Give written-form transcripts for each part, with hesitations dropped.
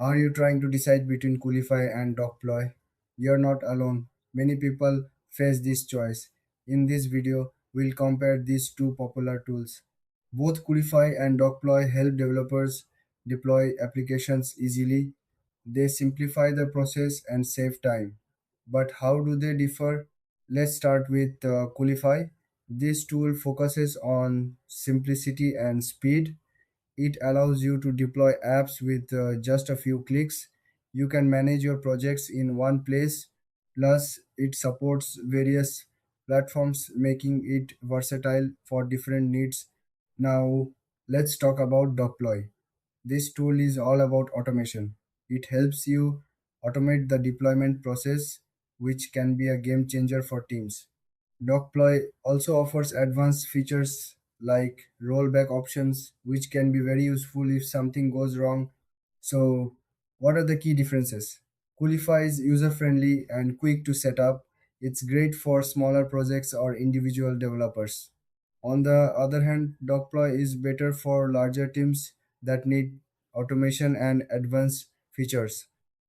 Are you trying to decide between Coolify and Dokploy? You're not alone. Many people face this choice. In this video, we'll compare these two popular tools. Both Coolify and Dokploy help developers deploy applications easily. They simplify the process and save time. But how do they differ? Let's start with Coolify. This tool focuses on simplicity and speed. It allows you to deploy apps with just a few clicks. You can manage your projects in one place. Plus, it supports various platforms, making it versatile for different needs. Now, let's talk about Deploy. This tool is all about automation. It helps you automate the deployment process, which can be a game changer for teams. Dokploy also offers advanced features like rollback options, which can be very useful if something goes wrong. So, what are the key differences? Coolify is user friendly and quick to set up. It's great for smaller projects or individual developers. On the other hand, Dokploy is better for larger teams that need automation and advanced features.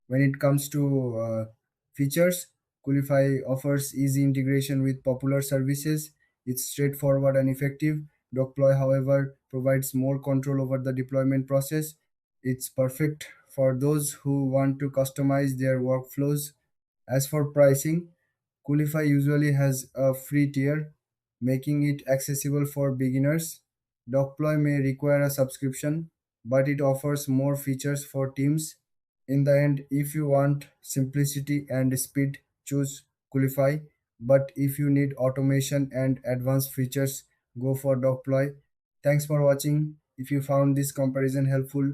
When it comes to features, Coolify offers easy integration with popular services. It's straightforward and effective. Dokploy, however, provides more control over the deployment process. It's perfect for those who want to customize their workflows. As for pricing, Coolify usually has a free tier, making it accessible for beginners. Dokploy may require a subscription, but it offers more features for teams. In the end, if you want simplicity and speed, choose Coolify. But if you need automation and advanced features, go for Dokploy. Thanks for watching. If you found this comparison helpful,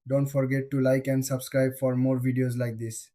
don't forget to like and subscribe for more videos like this.